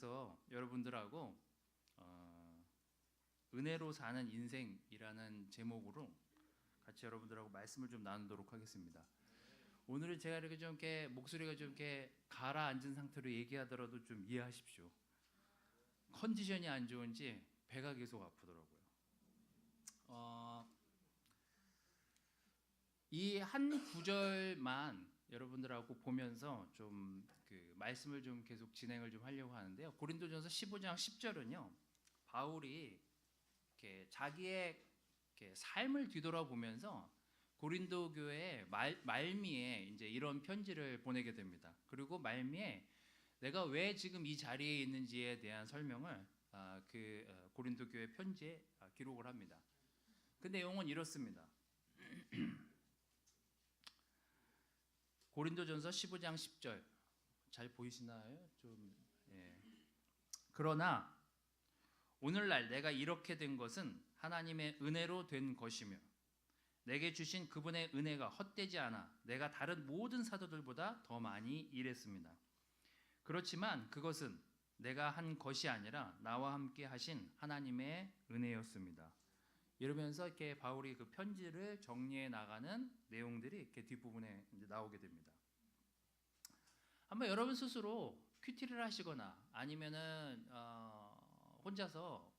나와서 여러분들하고 은혜로 사는 인생이라는 제목으로 같이 여러분들하고 말씀을 좀 나누도록 하겠습니다. 오늘은 제가 이렇게 좀 이렇게 목소리가 좀 이렇게 가라앉은 상태로 얘기하더라도 좀 이해하십시오. 컨디션이 안 좋은지 배가 계속 아프더라고요. 이 한 구절만 여러분들하고 보면서 좀 그 말씀을 좀 계속 진행을 좀 하려고 하는데요. 고린도전서 15장 10절은요. 바울이 이렇게 자기의 이렇게 삶을 뒤돌아보면서 고린도 교회의 말미에 이제 이런 편지를 보내게 됩니다. 그리고 말미에 내가 왜 지금 이 자리에 있는지에 대한 설명을 고린도 교회 편지에 기록을 합니다. 그 내용은 이렇습니다. 고린도전서 15장 10절 잘 보이시나요? 그러나 오늘날 내가 이렇게 된 것은 하나님의 은혜로 된 것이며 내게 주신 그분의 은혜가 헛되지 않아 내가 다른 모든 사도들보다 더 많이 일했습니다. 그렇지만 그것은 내가 한 것이 아니라 나와 함께 하신 하나님의 은혜였습니다. 이러면서 이렇게 바울이 그 편지를 정리해 나가는 내용들이 이렇게 뒷부분에 이제 나오게 됩니다. 한번 여러분 스스로 큐티를 하시거나 아니면은 혼자서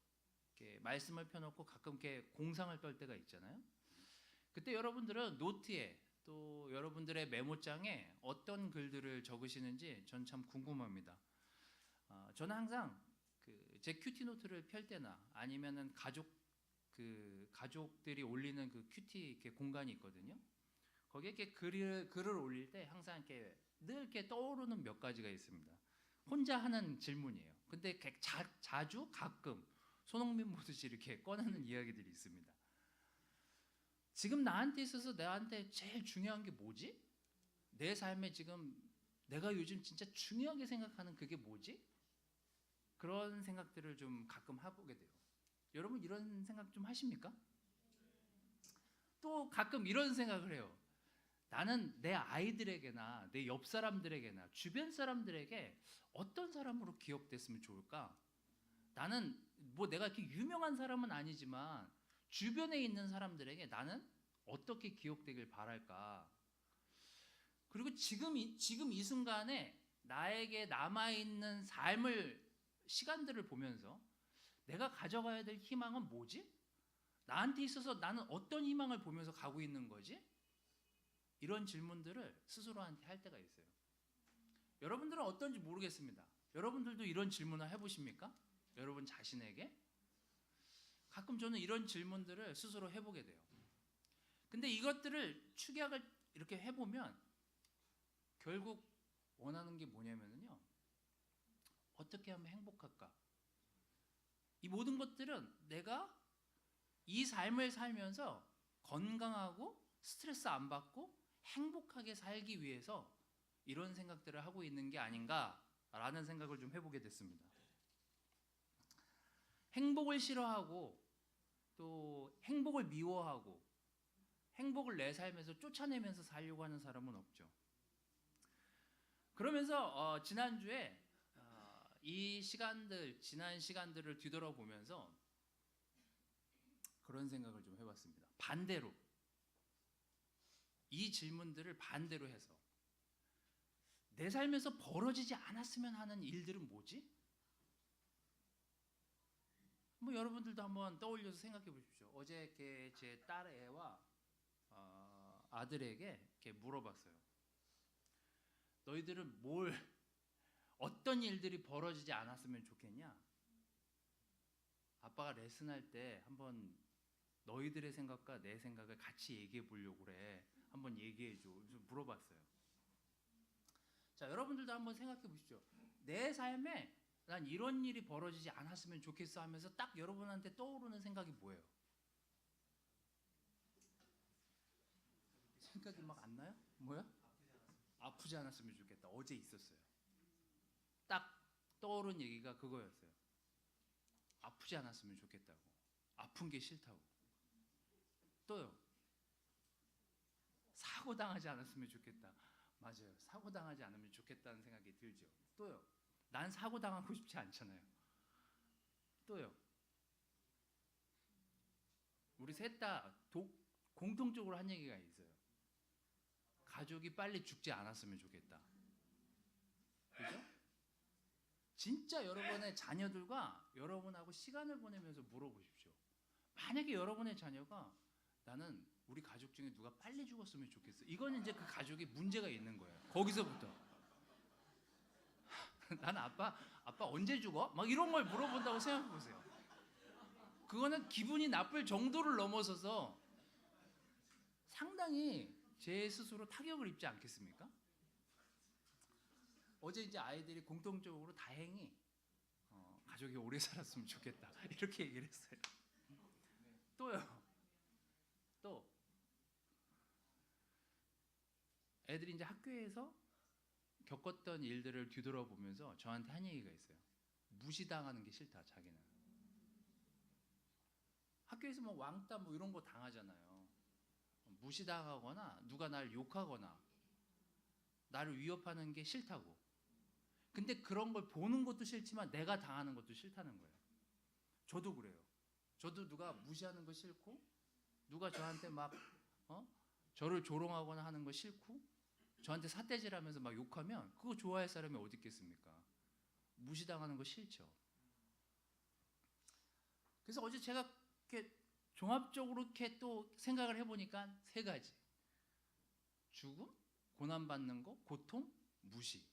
이렇게 말씀을 펴놓고 가끔 이렇게 공상을 떨 때가 있잖아요. 그때 여러분들은 노트에 또 여러분들의 메모장에 어떤 글들을 적으시는지 전 참 궁금합니다. 저는 항상 제 큐티 노트를 펼 때나 아니면은 가족들이 올리는 그 큐티 이렇게 공간이 있거든요. 거기에 이렇게 글을 올릴 때 항상 이렇게 늘 이렇게 떠오르는 몇 가지가 있습니다. 혼자 하는 질문이에요. 근데 자주 가끔 손흥민 보듯이 이렇게 꺼내는 이야기들이 있습니다. 지금 나한테 있어서 나한테 제일 중요한 게 뭐지? 내 삶에 지금 내가 요즘 진짜 중요하게 생각하는 그게 뭐지? 그런 생각들을 좀 가끔 해보게 돼요. 여러분 이런 생각 좀 하십니까? 또 가끔 이런 생각을 해요. 나는 내 아이들에게나 내 옆 사람들에게나 주변 사람들에게 어떤 사람으로 기억됐으면 좋을까? 나는 뭐 내가 이렇게 유명한 사람은 아니지만 주변에 있는 사람들에게 나는 어떻게 기억되길 바랄까? 그리고 지금 이 순간에 나에게 남아있는 시간들을 보면서 내가 가져가야 될 희망은 뭐지? 나한테 있어서 나는 어떤 희망을 보면서 가고 있는 거지? 이런 질문들을 스스로한테 할 때가 있어요. 여러분들은 어떤지 모르겠습니다. 여러분들도 이런 질문을 해보십니까? 여러분 자신에게? 가끔 저는 이런 질문들을 스스로 해보게 돼요. 근데 이것들을 축약을 이렇게 해보면 결국 원하는 게 뭐냐면요. 어떻게 하면 행복할까? 이 모든 것들은 내가 이 삶을 살면서 건강하고 스트레스 안 받고 행복하게 살기 위해서 이런 생각들을 하고 있는 게 아닌가라는 생각을 좀 해보게 됐습니다. 행복을 싫어하고 또 행복을 미워하고 행복을 내 삶에서 쫓아내면서 살려고 하는 사람은 없죠. 그러면서 지난주에 지난 시간들을 뒤돌아보면서 그런 생각을 좀 해봤습니다. 반대로 이 질문들을 반대로 해서 내 삶에서 벌어지지 않았으면 하는 일들은 뭐지? 뭐 여러분들도 한번 떠올려서 생각해 보십시오. 어제 제 딸 애와 아들에게 이렇게 물어봤어요. 너희들은 어떤 일들이 벌어지지 않았으면 좋겠냐? 아빠가 레슨할 때 한번 너희들의 생각과 내 생각을 같이 얘기해 보려고 그래. 한번 얘기해 줘. 그래서 물어봤어요. 자, 여러분들도 한번 생각해 보시죠. 내 삶에 난 이런 일이 벌어지지 않았으면 좋겠어 하면서 딱 여러분한테 떠오르는 생각이 뭐예요? 생각이 막 안 나요? 뭐야? 아프지 않았으면 좋겠다. 어제 있었어요. 딱 떠오른 얘기가 그거였어요. 아프지 않았으면 좋겠다고. 아픈 게 싫다고. 또요. 사고 당하지 않았으면 좋겠다. 맞아요. 사고 당하지 않으면 좋겠다는 생각이 들죠. 또요. 난 사고 당하고 싶지 않잖아요. 또요. 우리 셋 다 공통적으로 한 얘기가 있어요. 가족이 빨리 죽지 않았으면 좋겠다. 그죠? 진짜 여러분의 자녀들과 여러분하고 시간을 보내면서 물어보십시오. 만약에 여러분의 자녀가 나는 우리 가족 중에 누가 빨리 죽었으면 좋겠어. 이거는 이제 그 가족이 문제가 있는 거예요. 거기서부터. 나는 아빠 언제 죽어? 막 이런 걸 물어본다고 생각해 보세요. 그거는 기분이 나쁠 정도를 넘어서서 상당히 제 스스로 타격을 입지 않겠습니까? 어제 이제 아이들이 공통적으로 다행히 가족이 오래 살았으면 좋겠다 이렇게 얘기를 했어요. 또요. 또 애들이 이제 학교에서 겪었던 일들을 뒤돌아보면서 저한테 한 얘기가 있어요. 무시당하는 게 싫다, 자기는. 학교에서 뭐 왕따 뭐 이런 거 당하잖아요. 무시당하거나 누가 날 욕하거나 나를 위협하는 게 싫다고. 근데 그런 걸 보는 것도 싫지만 내가 당하는 것도 싫다는 거예요. 저도 그래요. 저도 누가 무시하는 거 싫고 누가 저한테 막 저를 조롱하거나 하는 거 싫고 저한테 삿대질하면서 막 욕하면 그거 좋아할 사람이 어디 있겠습니까? 무시당하는 거 싫죠. 그래서 어제 제가 이렇게 종합적으로 이렇게 또 생각을 해보니까 세 가지. 죽음, 고난받는 거, 고통, 무시.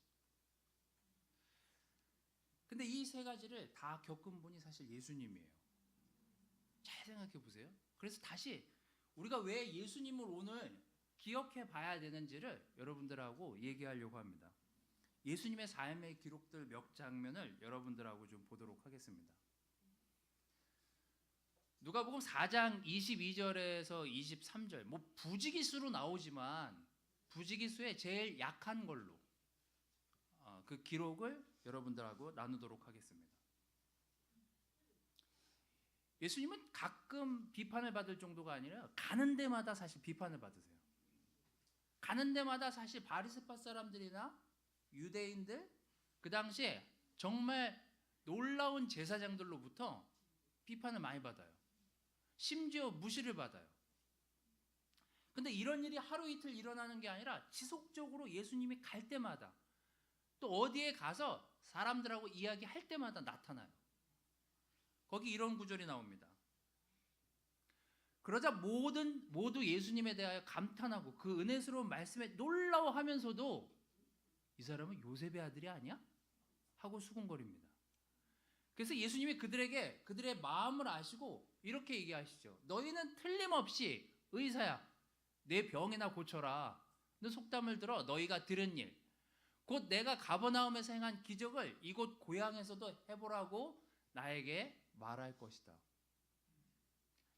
근데 이 세 가지를 다 겪은 분이 사실 예수님이에요. 잘 생각해 보세요. 그래서 다시 우리가 왜 예수님을 오늘 기억해 봐야 되는지를 여러분들하고 얘기하려고 합니다. 예수님의 삶의 기록들 몇 장면을 여러분들하고 좀 보도록 하겠습니다. 누가복음 4장 22절에서 23절, 뭐 부지기수로 나오지만 부지기수의 제일 약한 걸로 그 기록을 여러분들하고 나누도록 하겠습니다. 예수님은 가끔 비판을 받을 정도가 아니라 가는 데마다 사실 비판을 받으세요. 가는 데마다 사실 바리새파 사람들이나 유대인들, 그 당시에 정말 놀라운 제사장들로부터 비판을 많이 받아요. 심지어 무시를 받아요. 근데 이런 일이 하루 이틀 일어나는 게 아니라 지속적으로 예수님이 갈 때마다 또 어디에 가서 사람들하고 이야기할 때마다 나타나요. 거기 이런 구절이 나옵니다. 그러자 모두 예수님에 대하여 감탄하고 그 은혜스러운 말씀에 놀라워하면서도 이 사람은 요셉의 아들이 아니야? 하고 수군거립니다. 그래서 예수님이 그들의 마음을 아시고 이렇게 얘기하시죠. 너희는 틀림없이 의사야. 내 병이나 고쳐라. 너 속담을 들어 너희가 들은 일. 곧 내가 가버나움에서 행한 기적을 이곳 고향에서도 해보라고 나에게 말할 것이다.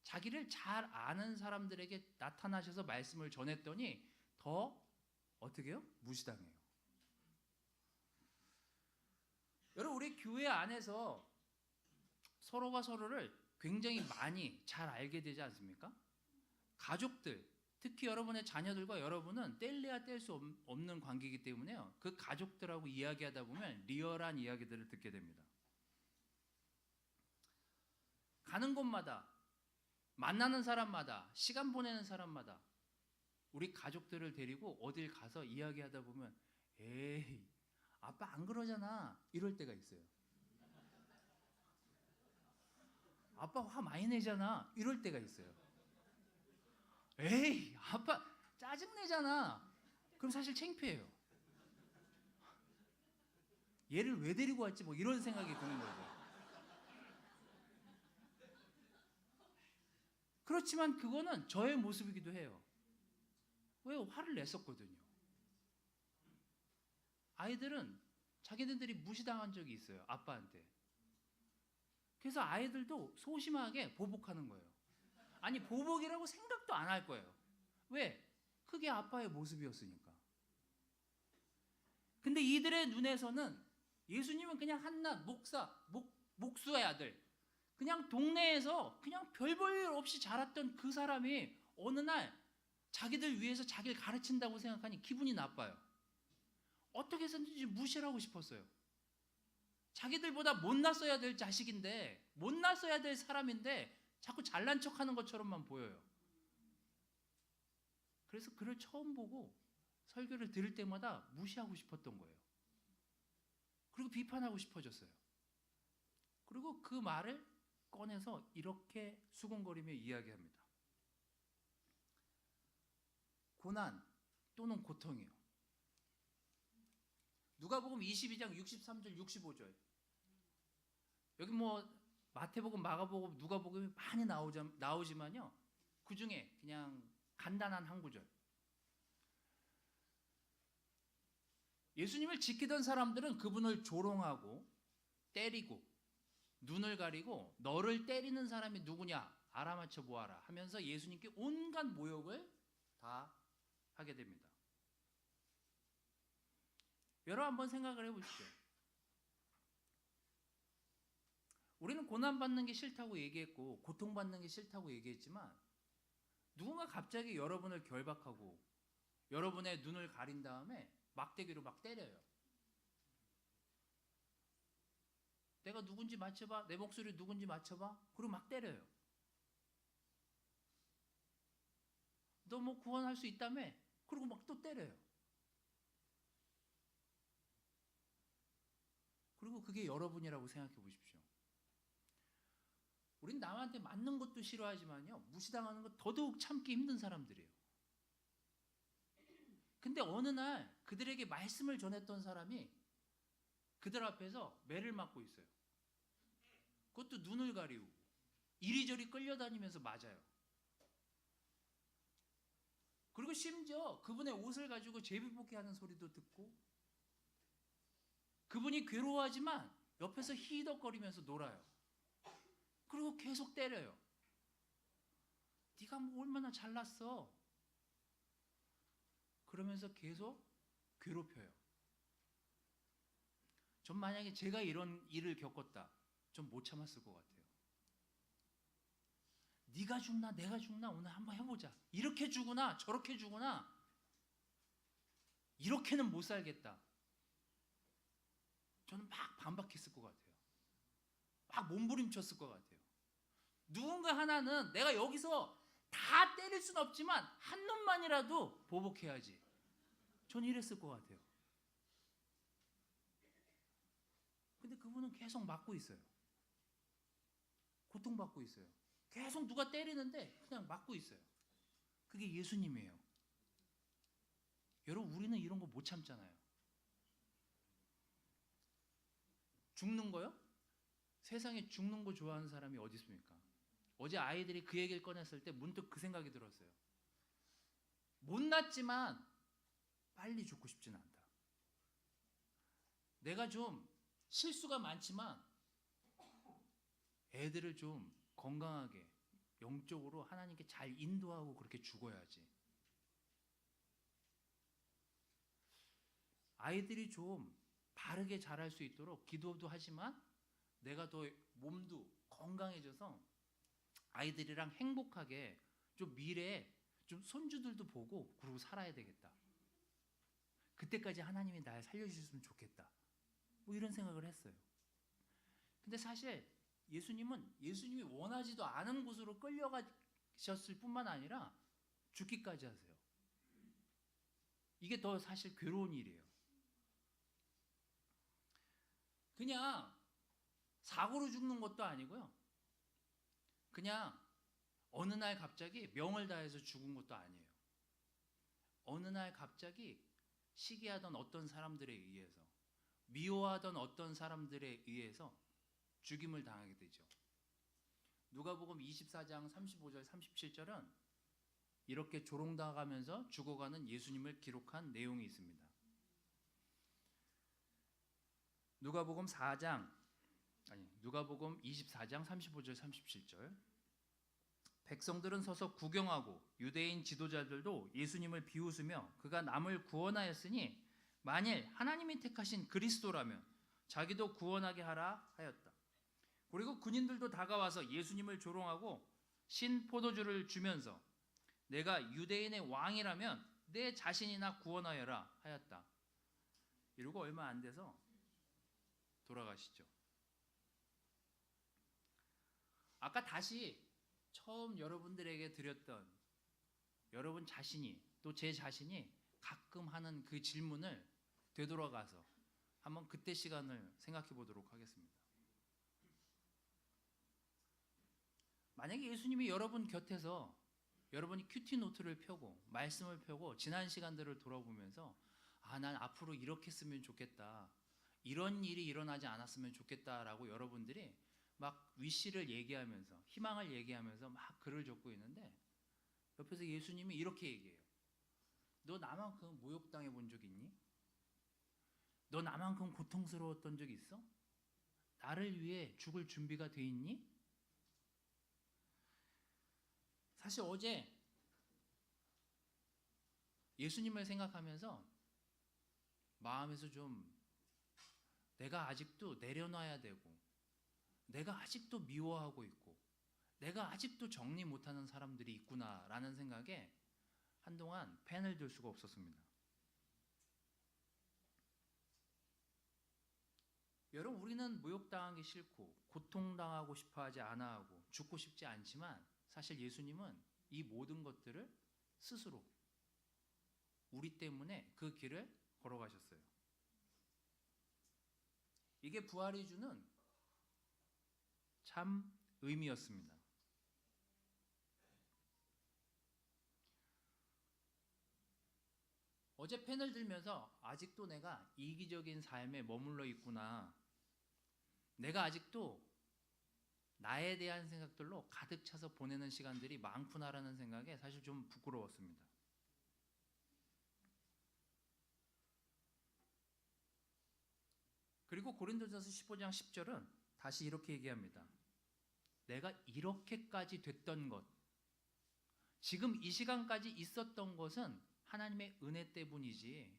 자기를 잘 아는 사람들에게 나타나셔서 말씀을 전했더니 더 어떻게 해요? 무시당해요. 여러분 우리 교회 안에서 서로가 서로를 굉장히 많이 잘 알게 되지 않습니까? 가족들, 특히 여러분의 자녀들과 여러분은 뗄래야 뗄 수 없는 관계이기 때문에요. 그 가족들하고 이야기하다 보면 리얼한 이야기들을 듣게 됩니다. 가는 곳마다, 만나는 사람마다, 시간 보내는 사람마다 우리 가족들을 데리고 어딜 가서 이야기하다 보면 에이, 아빠 안 그러잖아. 이럴 때가 있어요. 아빠 화 많이 내잖아. 이럴 때가 있어요. 에이, 아빠 짜증내잖아. 그럼 사실 창피해요. 얘를 왜 데리고 왔지? 뭐 이런 생각이 드는 거죠. 그렇지만 그거는 저의 모습이기도 해요. 왜 화를 냈었거든요. 아이들은 자기네들이 무시당한 적이 있어요. 아빠한테. 그래서 아이들도 소심하게 보복하는 거예요. 아니 보복이라고 생각도 안 할 거예요. 왜? 그게 아빠의 모습이었으니까. 근데 이들의 눈에서는 예수님은 그냥 한낱 목수의 아들, 그냥 동네에서 그냥 별 볼 일 없이 자랐던 그 사람이 어느 날 자기들 위해서 자기를 가르친다고 생각하니 기분이 나빠요. 어떻게 해서든지 무시를 하고 싶었어요. 자기들보다 못났어야 될 자식인데, 못났어야 될 사람인데 자꾸 잘난 척하는 것처럼만 보여요. 그래서 그를 처음 보고 설교를 들을 때마다 무시하고 싶었던 거예요. 그리고 비판하고 싶어졌어요. 그리고 그 말을 꺼내서 이렇게 수군거리며 이야기합니다. 고난 또는 고통이요. 누가복음 22장 63절 65절. 여기 뭐 마태복음, 마가복음, 누가복음이 많이 나오지만요. 그 중에 그냥 간단한 한 구절. 예수님을 지키던 사람들은 그분을 조롱하고 때리고 눈을 가리고 너를 때리는 사람이 누구냐 알아맞혀 보아라 하면서 예수님께 온갖 모욕을 다 하게 됩니다. 여러분 한번 생각을 해보십시오. 우리는 고난받는 게 싫다고 얘기했고 고통받는 게 싫다고 얘기했지만 누군가 갑자기 여러분을 결박하고 여러분의 눈을 가린 다음에 막대기로 막 때려요. 내가 누군지 맞춰봐. 내 목소리 누군지 맞춰봐. 그리고 막 때려요. 너 뭐 구원할 수 있다며? 그리고 막 또 때려요. 그리고 그게 여러분이라고 생각해 보십시오. 우린 남한테 맞는 것도 싫어하지만요. 무시당하는 거 더더욱 참기 힘든 사람들이에요. 근데 어느 날 그들에게 말씀을 전했던 사람이 그들 앞에서 매를 맞고 있어요. 그것도 눈을 가리고 이리저리 끌려다니면서 맞아요. 그리고 심지어 그분의 옷을 가지고 제비뽑기하는 소리도 듣고 그분이 괴로워하지만 옆에서 히덕거리면서 놀아요. 그리고 계속 때려요. 네가 뭐 얼마나 잘났어. 그러면서 계속 괴롭혀요. 전 만약에 제가 이런 일을 겪었다. 전 못 참았을 것 같아요. 네가 죽나 내가 죽나 오늘 한번 해보자. 이렇게 죽으나 저렇게 죽으나 이렇게는 못 살겠다. 저는 막 반박했을 것 같아요. 막 몸부림쳤을 것 같아요. 누군가 하나는 내가 여기서 다 때릴 순 없지만 한 놈만이라도 보복해야지. 전 이랬을 것 같아요. 근데 그분은 계속 맞고 있어요. 고통받고 있어요. 계속 누가 때리는데 그냥 맞고 있어요. 그게 예수님이에요. 여러분 우리는 이런 거 못 참잖아요. 죽는 거요? 세상에 죽는 거 좋아하는 사람이 어디 있습니까? 어제 아이들이 그 얘기를 꺼냈을 때 문득 그 생각이 들었어요. 못났지만 빨리 죽고 싶진 않다. 내가 좀 실수가 많지만 애들을 좀 건강하게 영적으로 하나님께 잘 인도하고 그렇게 죽어야지. 아이들이 좀 바르게 자랄 수 있도록 기도도 하지만 내가 더 몸도 건강해져서 아이들이랑 행복하게 좀 미래에 좀 손주들도 보고 그러고 살아야 되겠다. 그때까지 하나님이 날 살려주셨으면 좋겠다. 뭐 이런 생각을 했어요. 근데 사실 예수님이 원하지도 않은 곳으로 끌려가셨을 뿐만 아니라 죽기까지 하세요. 이게 더 사실 괴로운 일이에요. 그냥 사고로 죽는 것도 아니고요. 그냥 어느 날 갑자기 명을 다해서 죽은 것도 아니에요. 어느 날 갑자기 시기하던 어떤 사람들에 의해서 미워하던 어떤 사람들에 의해서 죽임을 당하게 되죠. 누가복음 24장 35절 37절은 이렇게 조롱당하면서 죽어가는 예수님을 기록한 내용이 있습니다. 누가복음 24장 35절 37절. 백성들은 서서 구경하고 유대인 지도자들도 예수님을 비웃으며 그가 남을 구원하였으니 만일 하나님이 택하신 그리스도라면 자기도 구원하게 하라 하였다. 그리고 군인들도 다가와서 예수님을 조롱하고 신 포도주를 주면서 내가 유대인의 왕이라면 내 자신이나 구원하여라 하였다. 이러고 얼마 안 돼서 돌아가시죠. 아까 다시 처음 여러분들에게 드렸던 여러분 자신이 또 제 자신이 가끔 하는 그 질문을 되돌아가서 한번 그때 시간을 생각해 보도록 하겠습니다. 만약에 예수님이 여러분 곁에서 여러분이 큐티 노트를 펴고 말씀을 펴고 지난 시간들을 돌아보면서 난 앞으로 이렇게 했으면 좋겠다, 이런 일이 일어나지 않았으면 좋겠다라고 여러분들이 막 위시를 얘기하면서 희망을 얘기하면서 막 글을 적고 있는데 옆에서 예수님이 이렇게 얘기해요. 너 나만큼 모욕당해 본 적 있니? 너 나만큼 고통스러웠던 적 있어? 나를 위해 죽을 준비가 돼 있니? 사실 어제 예수님을 생각하면서 마음에서 좀 내가 아직도 내려놔야 되고, 내가 아직도 미워하고 있고, 내가 아직도 정리 못하는 사람들이 있구나라는 생각에 한동안 펜을 들 수가 없었습니다. 여러분, 우리는 모욕당하기 싫고 고통당하고 싶어하지 않아 하고 죽고 싶지 않지만 사실 예수님은 이 모든 것들을 스스로 우리 때문에 그 길을 걸어가셨어요. 이게 부활이 주는 참 의미였습니다. 어제 펜을 들면서 아직도 내가 이기적인 삶에 머물러 있구나, 내가 아직도 나에 대한 생각들로 가득 차서 보내는 시간들이 많구나라는 생각에 사실 좀 부끄러웠습니다. 그리고 고린도전서 15장 10절은 다시 이렇게 얘기합니다. 내가 이렇게까지 됐던 것, 지금 이 시간까지 있었던 것은 하나님의 은혜 때문이지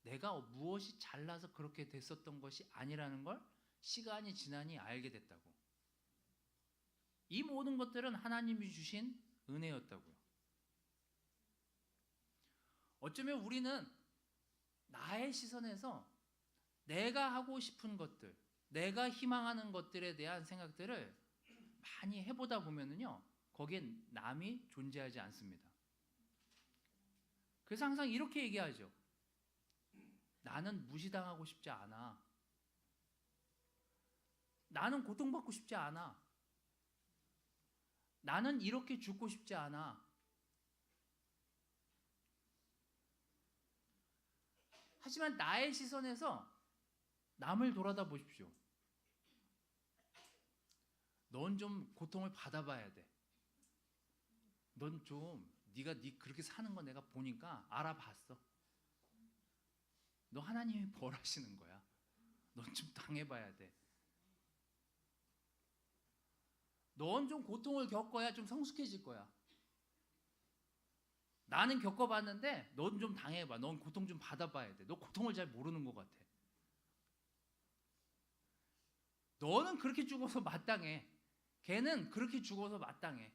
내가 무엇이 잘나서 그렇게 됐었던 것이 아니라는 걸 시간이 지나니 알게 됐다고. 이 모든 것들은 하나님이 주신 은혜였다고요. 어쩌면 우리는 나의 시선에서 내가 하고 싶은 것들, 내가 희망하는 것들에 대한 생각들을 많이 해보다 보면은요, 거기엔 남이 존재하지 않습니다. 그래서 항상 이렇게 얘기하죠. 나는 무시당하고 싶지 않아. 나는 고통받고 싶지 않아. 나는 이렇게 죽고 싶지 않아. 하지만 나의 시선에서 남을 돌아다 보십시오. 넌 좀 고통을 받아봐야 돼. 넌 좀 네가 그렇게 사는 거 내가 보니까 알아봤어. 너 하나님이 벌하시는 거야. 넌 좀 당해봐야 돼. 넌 좀 고통을 겪어야 좀 성숙해질 거야. 나는 겪어봤는데 넌 좀 당해봐. 넌 고통 좀 받아봐야 돼. 너 고통을 잘 모르는 것 같아. 너는 그렇게 죽어서 마땅해. 걔는 그렇게 죽어서 마땅해.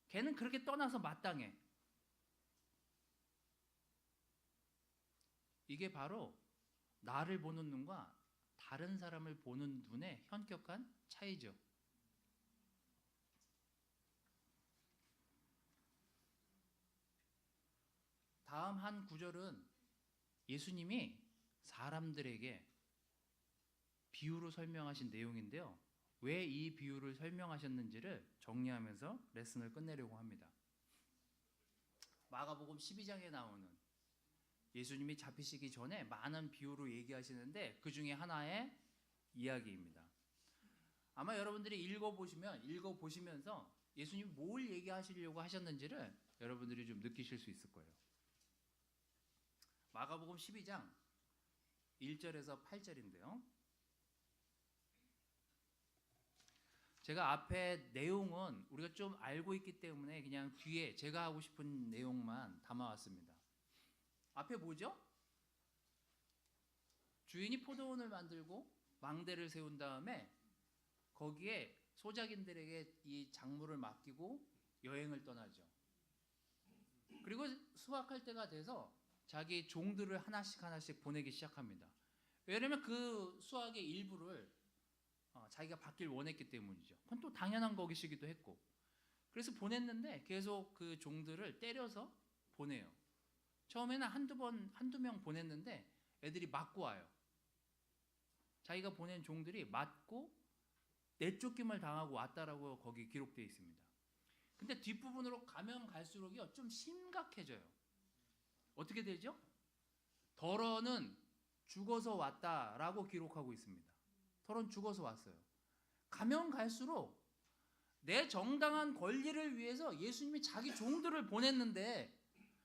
걔는 그렇게 떠나서 마땅해. 이게 바로 나를 보는 눈과 다른 사람을 보는 눈의 현격한 차이죠. 다음 한 구절은 예수님이 사람들에게 비유로 설명하신 내용인데요. 왜 이 비유를 설명하셨는지를 정리하면서 레슨을 끝내려고 합니다. 마가복음 12장에 나오는 예수님이 잡히시기 전에 많은 비유로 얘기하시는데 그 중에 하나의 이야기입니다. 아마 여러분들이 읽어보시면서 예수님이 뭘 얘기하시려고 하셨는지를 여러분들이 좀 느끼실 수 있을 거예요. 마가복음 12장 1절에서 8절인데요. 제가 앞에 내용은 우리가 좀 알고 있기 때문에 그냥 뒤에 제가 하고 싶은 내용만 담아왔습니다. 앞에 뭐죠? 주인이 포도원을 만들고 망대를 세운 다음에 거기에 소작인들에게 이 작물을 맡기고 여행을 떠나죠. 그리고 수확할 때가 돼서 자기 종들을 하나씩 보내기 시작합니다. 왜냐면 그 수학의 일부를 자기가 받길 원했기 때문이죠. 그건 또 당연한 것이기도 했고. 그래서 보냈는데 계속 그 종들을 때려서 보내요. 처음에는 한두 명 보냈는데 애들이 맞고 와요. 자기가 보낸 종들이 맞고 내쫓김을 당하고 왔다라고 거기 기록되어 있습니다. 근데 뒷부분으로 가면 갈수록요 좀 심각해져요. 어떻게 되죠? 더러는 죽어서 왔다라고 기록하고 있습니다. 더러는 죽어서 왔어요. 가면 갈수록 내 정당한 권리를 위해서 예수님이 자기 종들을 보냈는데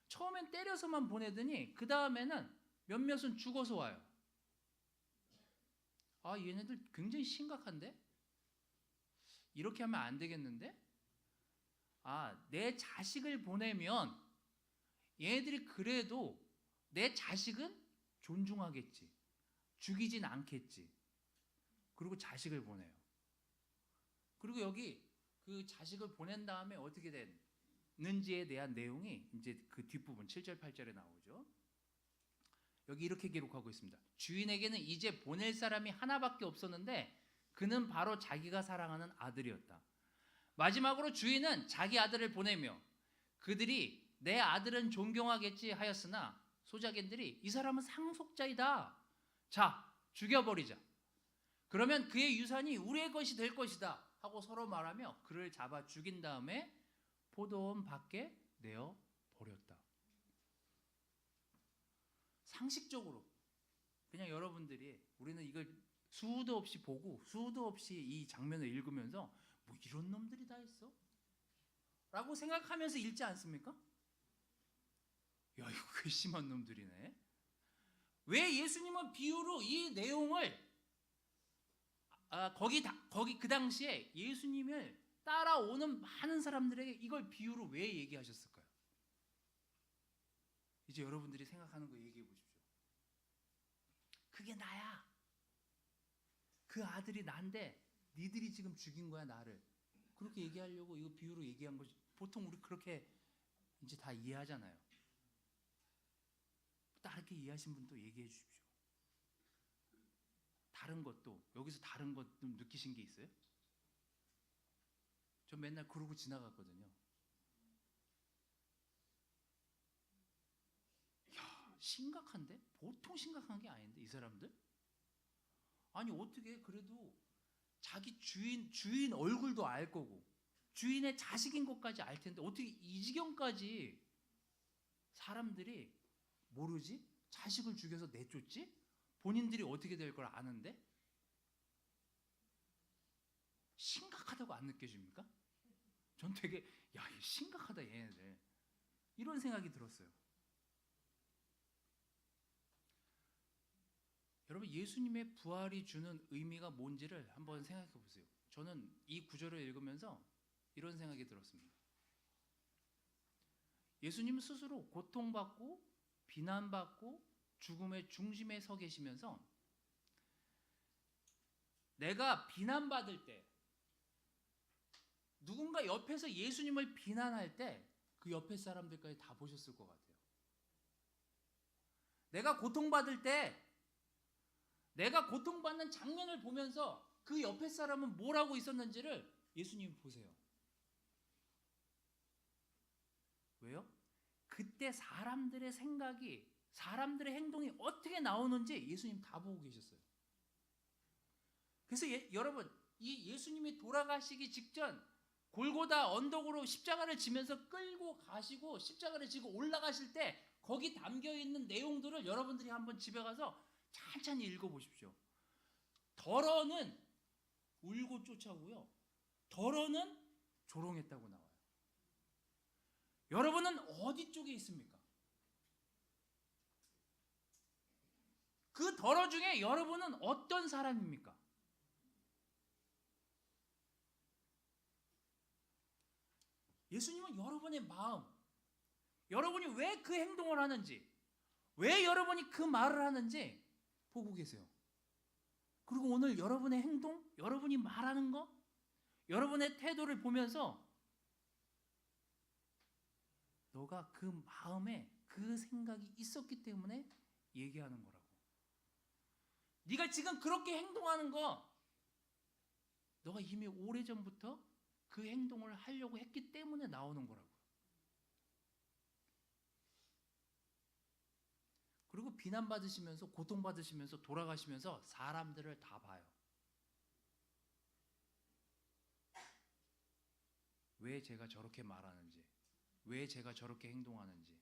처음엔 때려서만 보내더니 그 다음에는 몇몇은 죽어서 와요. 아, 얘네들 굉장히 심각한데? 이렇게 하면 안 되겠는데? 아, 내 자식을 보내면 얘네들이 그래도 내 자식은 존중하겠지. 죽이진 않겠지. 그리고 자식을 보내요. 그리고 여기 그 자식을 보낸 다음에 어떻게 됐는지에 대한 내용이 이제 그 뒷부분 7절 8절에 나오죠. 여기 이렇게 기록하고 있습니다. 주인에게는 이제 보낼 사람이 하나밖에 없었는데 그는 바로 자기가 사랑하는 아들이었다. 마지막으로 주인은 자기 아들을 보내며 그들이 내 아들은 존경하겠지 하였으나 소작인들이 이 사람은 상속자이다. 자, 죽여버리자. 그러면 그의 유산이 우리의 것이 될 것이다 하고 서로 말하며 그를 잡아 죽인 다음에 포도원 밖에 내어 버렸다. 상식적으로 그냥 여러분들이 우리는 이걸 수도 없이 보고 수도 없이 이 장면을 읽으면서 뭐 이런 놈들이 다 있어? 라고 생각하면서 읽지 않습니까? 야, 이거 괘씸한 놈들이네. 왜 예수님은 비유로 이 내용을 거기 그 당시에 예수님을 따라오는 많은 사람들에게 이걸 비유로 왜 얘기하셨을까요? 이제 여러분들이 생각하는 거 얘기해 보십시오. 그게 나야. 그 아들이 난데 니들이 지금 죽인 거야 나를. 그렇게 얘기하려고 이거 비유로 얘기한 거지. 보통 우리 그렇게 이제 다 이해하잖아요. 다르게 이해하신 분도 얘기해 주십시오. 다른 것도 여기서 다른 것 좀 느끼신 게 있어요? 전 맨날 그러고 지나갔거든요. 야, 심각한데? 보통 심각한 게 아닌데 이 사람들? 아니 어떻게 그래도 자기 주인 얼굴도 알 거고 주인의 자식인 것까지 알 텐데 어떻게 이 지경까지 사람들이 모르지? 자식을 죽여서 내쫓지? 본인들이 어떻게 될 걸 아는데? 심각하다고 안 느껴집니까? 전 되게 야, 심각하다 얘네들. 이런 생각이 들었어요. 여러분 예수님의 부활이 주는 의미가 뭔지를 한번 생각해 보세요. 저는 이 구절을 읽으면서 이런 생각이 들었습니다. 예수님은 스스로 고통받고 비난받고 죽음의 중심에 서 계시면서 내가 비난받을 때 누군가 옆에서 예수님을 비난할 때 그 옆에 사람들까지 다 보셨을 것 같아요. 내가 고통받을 때 내가 고통받는 장면을 보면서 그 옆에 사람은 뭘 하고 있었는지를 예수님 보세요. 왜요? 그때 사람들의 생각이 사람들의 행동이 어떻게 나오는지 예수님 다 보고 계셨어요. 그래서 여러분 이 예수님이 돌아가시기 직전 골고다 언덕으로 십자가를 지면서 끌고 가시고 십자가를 지고 올라가실 때 거기 담겨있는 내용들을 여러분들이 한번 집에 가서 천천히 읽어보십시오. 더러는 울고 쫓아오고요. 더러는 조롱했다고 나와요. 여러분은 어디 쪽에 있습니까? 그 더러 중에 여러분은 어떤 사람입니까? 예수님은 여러분의 마음, 여러분이 왜 그 행동을 하는지, 왜 여러분이 그 말을 하는지 보고 계세요. 그리고 오늘 여러분의 행동, 여러분이 말하는 거, 여러분의 태도를 보면서 너가 그 마음에 그 생각이 있었기 때문에 얘기하는 거라고. 네가 지금 그렇게 행동하는 거 너가 이미 오래전부터 그 행동을 하려고 했기 때문에 나오는 거라고요. 그리고 비난받으시면서 고통받으시면서 돌아가시면서 사람들을 다 봐요. 왜 제가 저렇게 말하는지, 왜 제가 저렇게 행동하는지.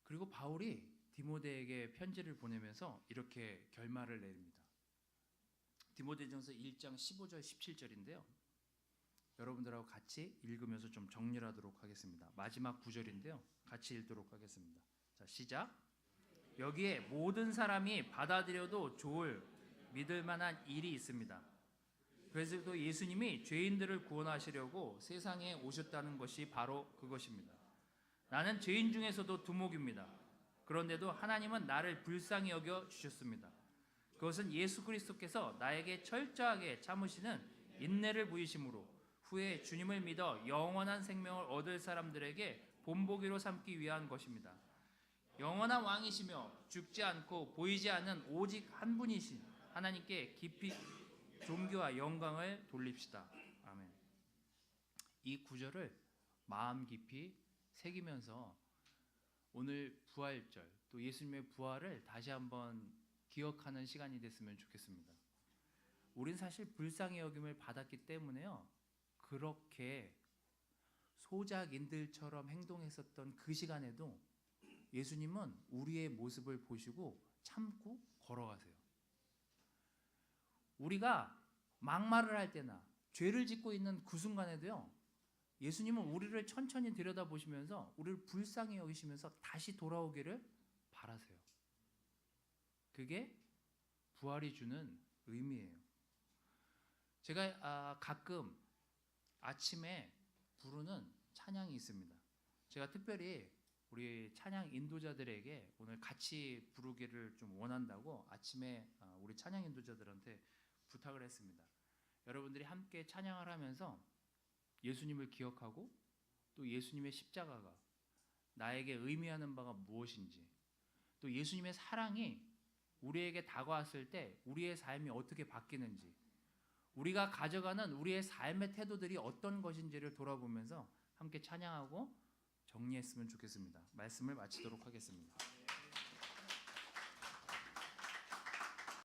그리고 바울이 디모데에게 편지를 보내면서 이렇게 결말을 내립니다. 디모데전서 1장 15절 17절인데요. 여러분들하고 같이 읽으면서 좀 정리를 하도록 하겠습니다. 마지막 구절인데요. 같이 읽도록 하겠습니다. 자, 시작. 여기에 모든 사람이 받아들여도 좋을 믿을 만한 일이 있습니다. 그래서 또 예수님이 죄인들을 구원하시려고 세상에 오셨다는 것이 바로 그것입니다. 나는 죄인 중에서도 두목입니다. 그런데도 하나님은 나를 불쌍히 여겨 주셨습니다. 그것은 예수 그리스도께서 나에게 철저하게 참으시는 인내를 보이심으로 후에 주님을 믿어 영원한 생명을 얻을 사람들에게 본보기로 삼기 위한 것입니다. 영원한 왕이시며 죽지 않고 보이지 않는 오직 한 분이신 하나님께 깊이 존귀와 영광을 돌립시다. 아멘. 이 구절을 마음 깊이 새기면서 오늘 부활절 또 예수님의 부활을 다시 한번 기억하는 시간이 됐으면 좋겠습니다. 우린 사실 불쌍히 여김을 받았기 때문에요. 그렇게 소작인들처럼 행동했었던 그 시간에도 예수님은 우리의 모습을 보시고 참고 걸어가세요. 우리가 막말을 할 때나 죄를 짓고 있는 그 순간에도요. 예수님은 우리를 천천히 들여다보시면서 우리를 불쌍히 여기시면서 다시 돌아오기를 바라세요. 그게 부활이 주는 의미예요. 제가 가끔 아침에 부르는 찬양이 있습니다. 제가 특별히 우리 찬양 인도자들에게 오늘 같이 부르기를 좀 원한다고 아침에 우리 찬양 인도자들한테 부탁을 했습니다. 여러분들이 함께 찬양을 하면서 예수님을 기억하고 또 예수님의 십자가가 나에게 의미하는 바가 무엇인지, 또 예수님의 사랑이 우리에게 다가왔을 때 우리의 삶이 어떻게 바뀌는지, 우리가 가져가는 우리의 삶의 태도들이 어떤 것인지를 돌아보면서 함께 찬양하고 정리했으면 좋겠습니다. 말씀을 마치도록 하겠습니다.